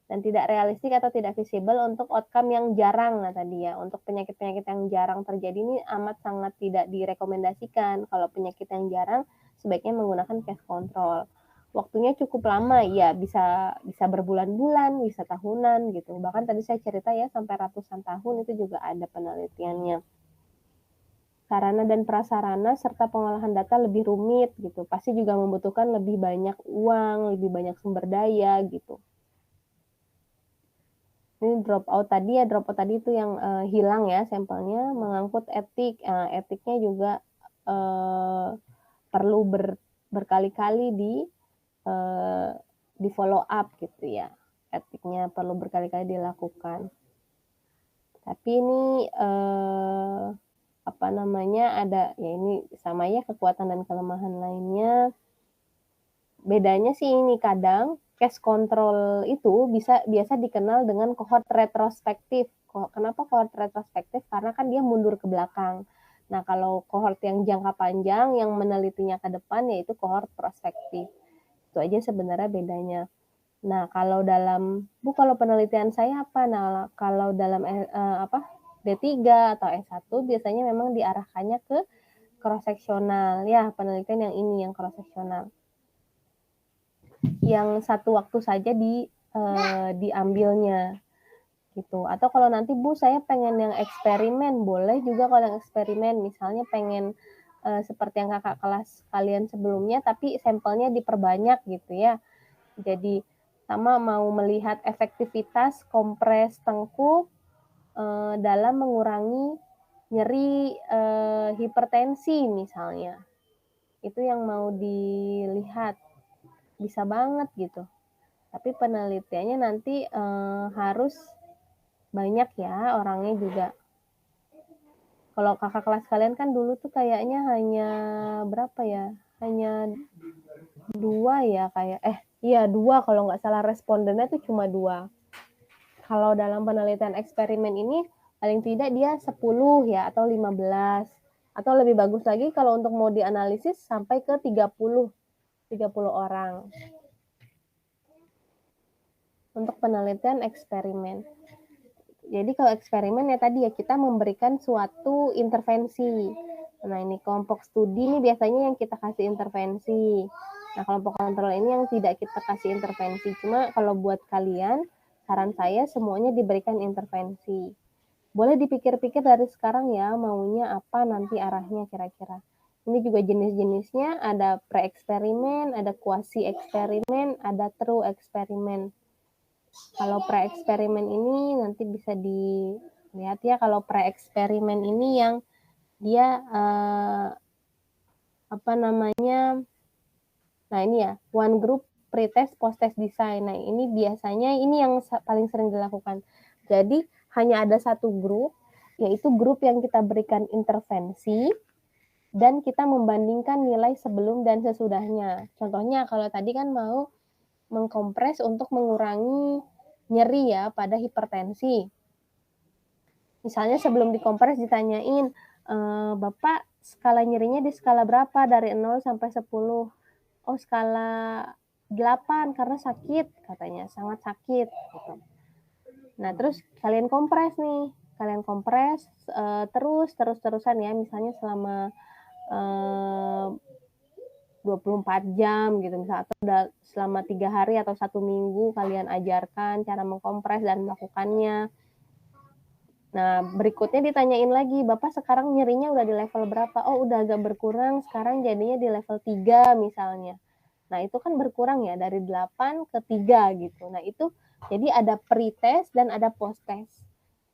Dan tidak realistik atau tidak visible untuk outcome yang jarang. Nah tadi ya, untuk penyakit-penyakit yang jarang terjadi ini amat sangat tidak direkomendasikan. Kalau penyakit yang jarang sebaiknya menggunakan case control. Waktunya cukup lama ya, bisa berbulan-bulan, bisa tahunan gitu. Bahkan tadi saya cerita ya sampai ratusan tahun itu juga ada penelitiannya. Sarana dan prasarana serta pengolahan data lebih rumit gitu. Pasti juga membutuhkan lebih banyak uang, lebih banyak sumber daya gitu. Ini dropout tadi itu yang hilang ya sampelnya, mengangkut etik. Etiknya juga perlu berkali-kali di follow up gitu ya. Etiknya perlu berkali-kali dilakukan. Tapi ini ada ya ini sama ya kekuatan dan kelemahan lainnya. Bedanya sih ini kadang case control itu biasa dikenal dengan cohort retrospektif. Kenapa cohort retrospektif? Karena kan dia mundur ke belakang. Nah, kalau cohort yang jangka panjang yang menelitinya ke depan yaitu cohort prospektif. Itu aja sebenarnya bedanya. Nah, kalau penelitian saya apa? Nah, kalau dalam D3 atau S1 biasanya memang diarahkannya ke cross-seksional. Ya, penelitian yang ini yang cross-seksional. Yang satu waktu saja diambilnya gitu. Atau kalau nanti Bu saya pengen yang eksperimen, boleh juga kalau yang eksperimen misalnya pengen seperti yang kakak kelas kalian sebelumnya tapi sampelnya diperbanyak gitu ya. Jadi sama mau melihat efektivitas kompres tengkuk dalam mengurangi nyeri hipertensi misalnya. Itu yang mau dilihat. Bisa banget gitu. Tapi penelitiannya nanti harus banyak ya orangnya juga. Kalau kakak kelas kalian kan dulu tuh kayaknya hanya berapa ya? Hanya 2 ya iya 2 kalau nggak salah respondennya tuh cuma 2. Kalau dalam penelitian eksperimen ini paling tidak dia 10 ya atau 15. Atau lebih bagus lagi kalau untuk mau dianalisis sampai ke 30 orang. Untuk penelitian eksperimen. Jadi kalau eksperimen ya tadi ya kita memberikan suatu intervensi. Nah ini kelompok studi ini biasanya yang kita kasih intervensi. Nah kelompok kontrol ini yang tidak kita kasih intervensi. Cuma kalau buat kalian, saran saya semuanya diberikan intervensi. Boleh dipikir-pikir dari sekarang ya maunya apa nanti arahnya kira-kira. Ini juga jenis-jenisnya ada pre-eksperimen, ada quasi-eksperimen, ada true eksperimen. Kalau pre-eksperimen ini nanti bisa dilihat ya kalau pre-eksperimen ini yang dia nah ini ya one group pre-test post-test design. Nah ini biasanya ini yang paling sering dilakukan. Jadi hanya ada satu grup yaitu grup yang kita berikan intervensi dan kita membandingkan nilai sebelum dan sesudahnya. Contohnya kalau tadi kan mau mengkompres untuk mengurangi nyeri ya pada hipertensi. Misalnya sebelum dikompres ditanyain, Bapak skala nyerinya di skala berapa dari 0 sampai 10? Oh, skala 8 karena sakit katanya, sangat sakit gitu. Nah, terus kalian kompres nih. Kalian kompres terus-terusan ya, misalnya selama 24 jam gitu misalnya, atau selama 3 hari atau 1 minggu kalian ajarkan cara mengkompres dan melakukannya. Nah, berikutnya ditanyain lagi, Bapak sekarang nyerinya udah di level berapa? Oh, udah agak berkurang, sekarang jadinya di level 3 misalnya. Nah, itu kan berkurang ya, dari 8 ke 3 gitu. Nah, itu jadi ada pre-test dan ada post-test.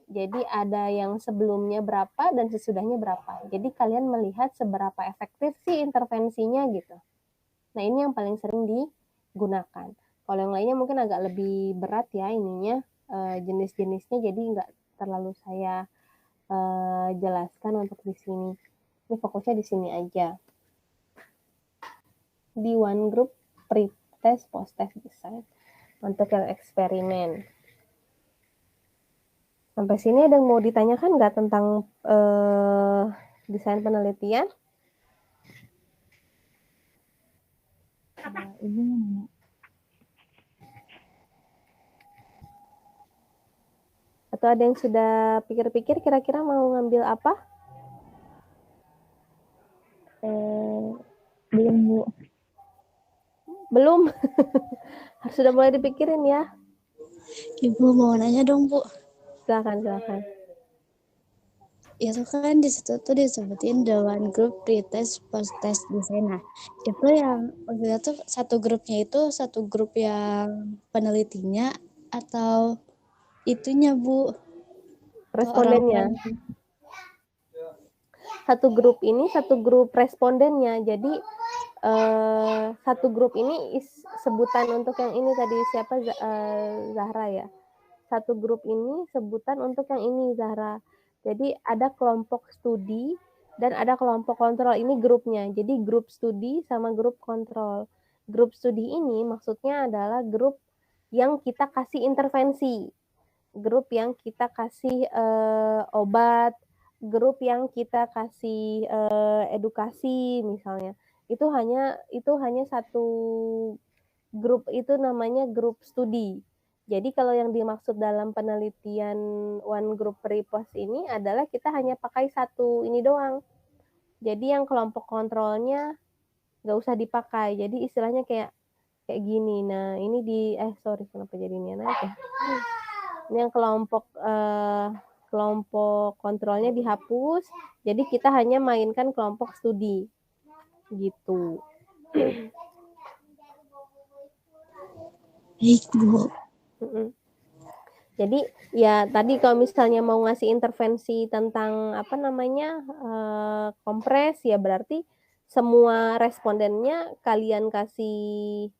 Jadi ada yang sebelumnya berapa dan sesudahnya berapa. Jadi kalian melihat seberapa efektif sih intervensinya gitu. Nah, ini yang paling sering digunakan. Kalau yang lainnya mungkin agak lebih berat ya ininya, jenis-jenisnya, jadi nggak terlalu saya jelaskan untuk di sini. Ini fokusnya di sini aja. Di one group, pre-test, post-test design. Untuk yang eksperimen. Sampai sini ada yang mau ditanyakan nggak tentang desain penelitian? Ibu mau nanya. Atau ada yang sudah pikir-pikir kira-kira mau ngambil apa? Belum, Bu. Belum? Harus sudah mulai dipikirin ya. Ibu mau nanya dong, Bu. Silakan. Itu kan di situ tuh disebutin the one group pre-test post-test design. Nah, itu yang maksudnya tuh satu grupnya itu satu grup yang penelitinya atau itunya, Bu? Atau Respondennya. orang-orang. Satu grup ini satu grup respondennya. Jadi satu grup ini sebutan untuk yang ini tadi siapa, Zahra ya. Satu grup ini sebutan untuk yang ini, Zahra. Jadi ada kelompok studi dan ada kelompok kontrol, ini grupnya. Jadi grup studi sama grup kontrol. Grup studi ini maksudnya adalah grup yang kita kasih intervensi, grup yang kita kasih obat, grup yang kita kasih edukasi misalnya. Itu hanya satu grup, itu namanya grup studi. Jadi kalau yang dimaksud dalam penelitian one group pre-post ini adalah kita hanya pakai satu ini doang. Jadi yang kelompok kontrolnya nggak usah dipakai. Jadi istilahnya kayak gini. Nah ini kenapa jadi ini aja? Ini yang kelompok kontrolnya dihapus. Jadi kita hanya mainkan kelompok studi gitu. Baik, Bu. Jadi ya tadi kalau misalnya mau ngasih intervensi tentang kompres, ya berarti semua respondennya kalian kasih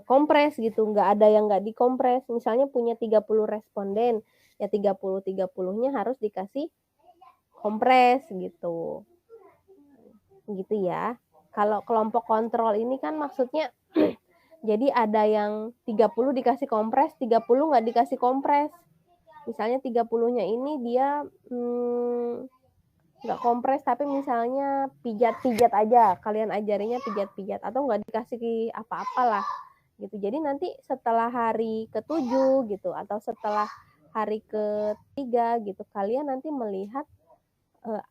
kompres gitu, nggak ada yang nggak dikompres. Misalnya punya 30 responden, ya 30-30-nya harus dikasih kompres gitu. Gitu ya. Kalau kelompok kontrol ini kan maksudnya jadi ada yang 30 dikasih kompres, 30 nggak dikasih kompres. Misalnya 30-nya ini dia nggak kompres, tapi misalnya pijat-pijat aja. Kalian ajarinya pijat-pijat atau nggak dikasih apa-apalah gitu. Jadi nanti setelah hari ke-7 gitu atau setelah hari ke-3 gitu, kalian nanti melihat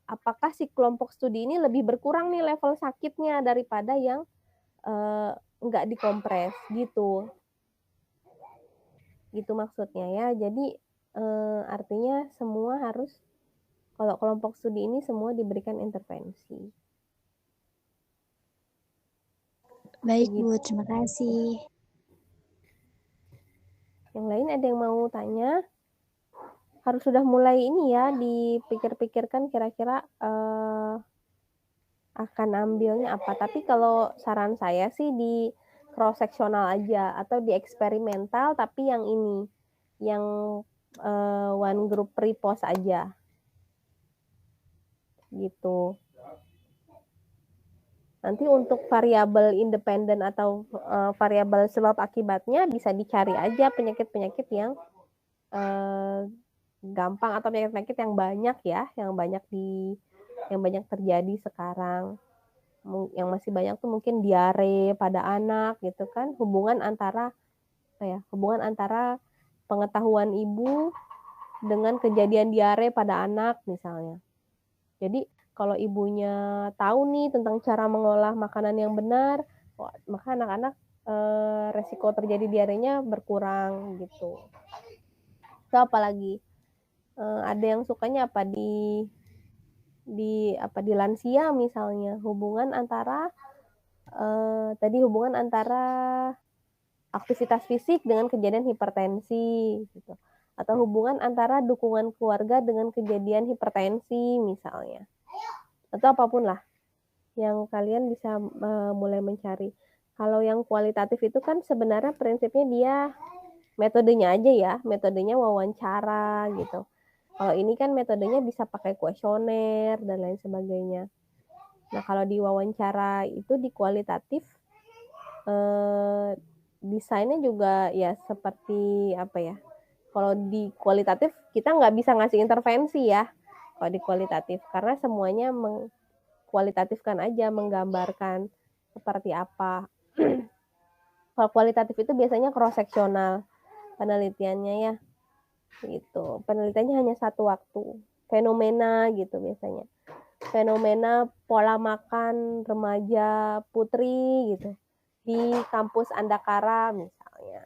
apakah si kelompok studi ini lebih berkurang nih level sakitnya daripada yang nggak dikompres gitu. Gitu maksudnya ya. Jadi artinya semua harus, kalau kelompok studi ini semua diberikan intervensi. Baik, Begitu. Bu. Terima kasih. Yang lain ada yang mau tanya? Harus sudah mulai ini ya, dipikir-pikirkan kira-kira akan ambilnya apa. Tapi kalau saran saya sih di cross-sectional aja atau di eksperimental, tapi yang ini, yang one group pre-post aja. Gitu. Nanti untuk variabel independen atau variabel sebab akibatnya bisa dicari aja penyakit-penyakit yang gampang atau penyakit-penyakit yang banyak ya, yang banyak terjadi sekarang. Yang masih banyak tuh mungkin diare pada anak gitu kan, hubungan antara pengetahuan ibu dengan kejadian diare pada anak misalnya. Jadi kalau ibunya tahu nih tentang cara mengolah makanan yang benar, maka anak-anak resiko terjadi diarenya berkurang gitu. So, apalagi ada yang sukanya apa di lansia misalnya, hubungan antara aktivitas fisik dengan kejadian hipertensi gitu. Atau hubungan antara dukungan keluarga dengan kejadian hipertensi misalnya. Atau apapun lah yang kalian bisa mulai mencari. Kalau yang kualitatif itu kan sebenarnya prinsipnya dia metodenya aja ya, metodenya wawancara gitu. Kalau ini kan metodenya bisa pakai kuesioner dan lain sebagainya. Nah, kalau di wawancara itu di kualitatif desainnya juga ya seperti apa ya? Kalau di kualitatif kita nggak bisa ngasih intervensi ya. Kalau di kualitatif karena semuanya kualitatifkan aja, menggambarkan seperti apa. Kalau kualitatif itu biasanya cross-seksional penelitiannya ya. Gitu. Penelitiannya hanya satu waktu. Fenomena gitu biasanya. Fenomena pola makan remaja putri gitu. Di kampus Andakara misalnya.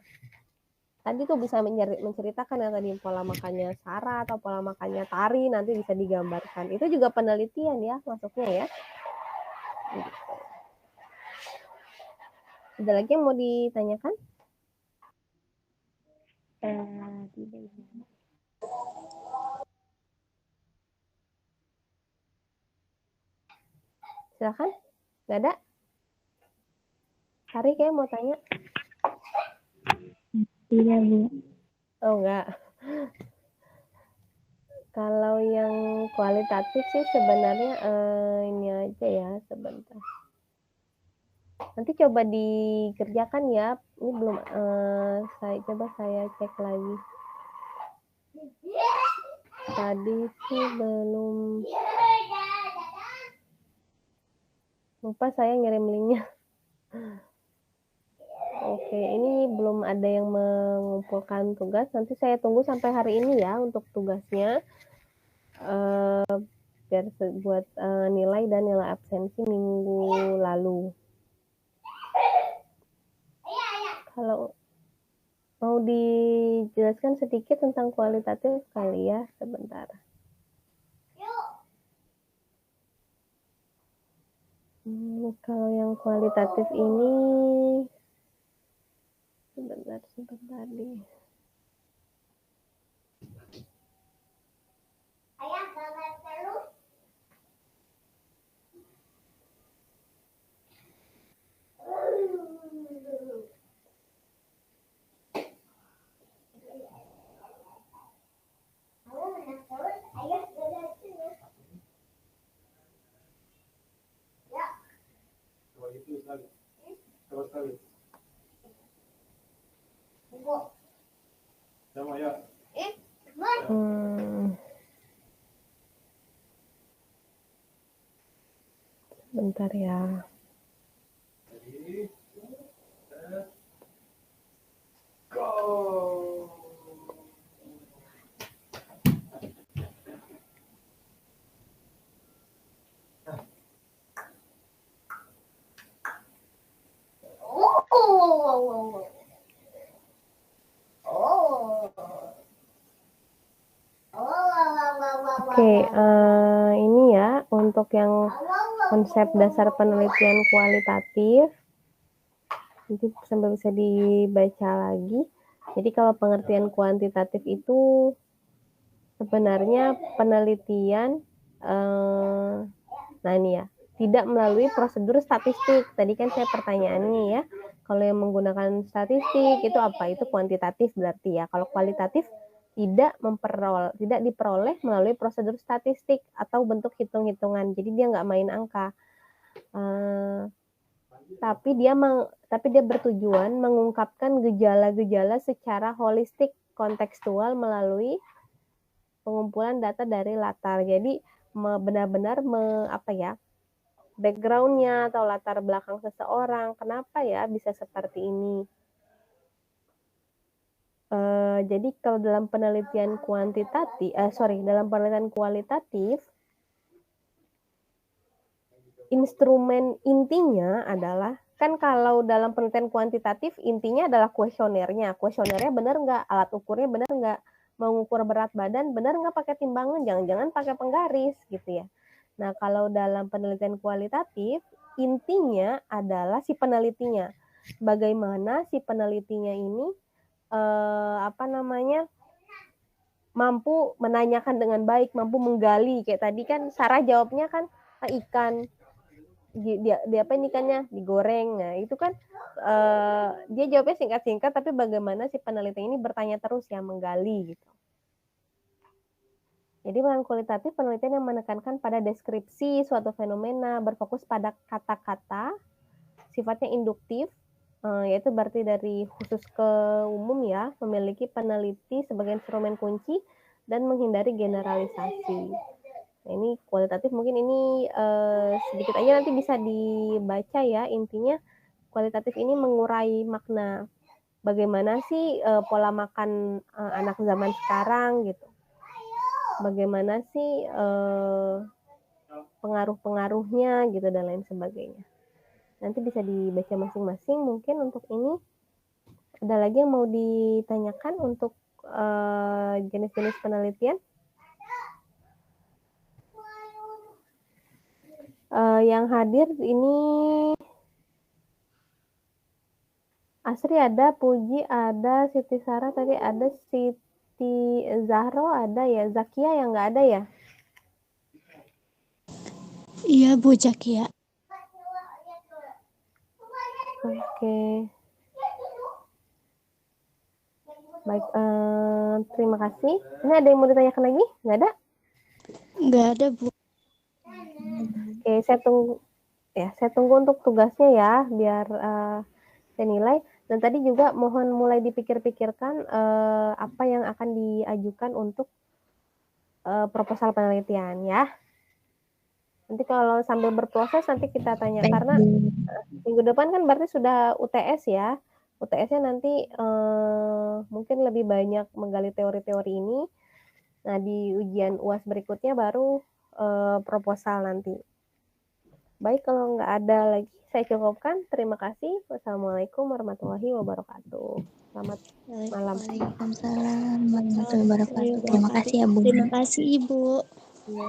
Tadi tuh bisa menceritakan yang tadi pola makannya Sarah atau pola makannya Tari nanti bisa digambarkan. Itu juga penelitian ya masuknya ya. Gitu. Ada lagi yang mau ditanyakan? Tidak. Silakan. Nggak ada? Tari kayak mau tanya. Iya, Bu. Oh, enggak. Kalau yang kualitatif sih sebenarnya ini aja ya sebentar. Nanti coba dikerjakan ya. Ini belum saya cek lagi. Tadi sih belum. Lupa saya ngirim linknya. Oke, ini belum ada yang mengumpulkan tugas. Nanti saya tunggu sampai hari ini ya untuk tugasnya. Biar buat nilai dan nilai absensi minggu lalu. Kalau mau dijelaskan sedikit tentang kualitatif kali ya, sebentar. Kalau yang kualitatif ini sebentar nih. Bentar ya. Oke, ini ya untuk yang konsep dasar penelitian kualitatif. Nanti sambil bisa dibaca lagi. Jadi kalau pengertian kuantitatif itu sebenarnya penelitian, nah ini ya, tidak melalui prosedur statistik. Tadi kan saya pertanyaannya ya, kalau yang menggunakan statistik itu apa? Itu kuantitatif berarti ya. Kalau kualitatif tidak diperoleh melalui prosedur statistik atau bentuk hitung-hitungan. Jadi dia nggak main angka. Tapi dia bertujuan mengungkapkan gejala-gejala secara holistik kontekstual melalui pengumpulan data dari latar. Jadi benar-benar background-nya atau latar belakang seseorang, kenapa ya bisa seperti ini. Jadi kalau dalam penelitian kualitatif, instrumen intinya adalah, kan kalau dalam penelitian kuantitatif intinya adalah kuesionernya benar nggak, alat ukurnya benar nggak, mengukur berat badan benar nggak pakai timbangan, jangan-jangan pakai penggaris gitu ya. Nah kalau dalam penelitian kualitatif intinya adalah si penelitinya, bagaimana si penelitinya ini mampu menanyakan dengan baik, mampu menggali. Kayak tadi kan Sarah jawabnya kan ikan, dia apa ini ikannya digoreng. Nah itu kan dia jawabnya singkat-singkat, tapi bagaimana si peneliti ini bertanya terus ya, menggali gitu. Jadi dalam kualitatif, penelitian yang menekankan pada deskripsi suatu fenomena, berfokus pada kata-kata, sifatnya induktif, yaitu berarti dari khusus ke umum ya, memiliki peneliti sebagai instrumen kunci dan menghindari generalisasi. Nah, ini kualitatif, mungkin ini sedikit aja nanti bisa dibaca ya. Intinya kualitatif ini mengurai makna bagaimana sih pola makan anak zaman sekarang gitu. Bagaimana sih pengaruh-pengaruhnya gitu dan lain sebagainya. Nanti bisa dibaca masing-masing. Mungkin untuk ini ada lagi yang mau ditanyakan untuk jenis-jenis penelitian? Yang hadir ini Asri ada, Puji ada, Siti Sarah tadi ada, Siti Zahro ada ya, Zakia yang nggak ada ya? Iya Bu Zakia. Oke. Baik, terima kasih. Ini ada yang mau ditanyakan lagi? Nggak ada? Nggak ada Bu. Oke, saya tunggu untuk tugasnya ya, biar saya nilai. Dan tadi juga mohon mulai dipikir-pikirkan apa yang akan diajukan untuk proposal penelitian ya. Nanti kalau sambil berproses nanti kita tanya, karena minggu depan kan berarti sudah UTS ya. UTS-nya nanti mungkin lebih banyak menggali teori-teori ini. Nah, di ujian UAS berikutnya baru proposal nanti. Baik, kalau nggak ada lagi, saya cukupkan. Terima kasih. Wassalamualaikum warahmatullahi wabarakatuh. Selamat malam. Waalaikumsalam warahmatullahi wabarakatuh. Terima kasih ya Bu. Terima kasih Ibu. Ya.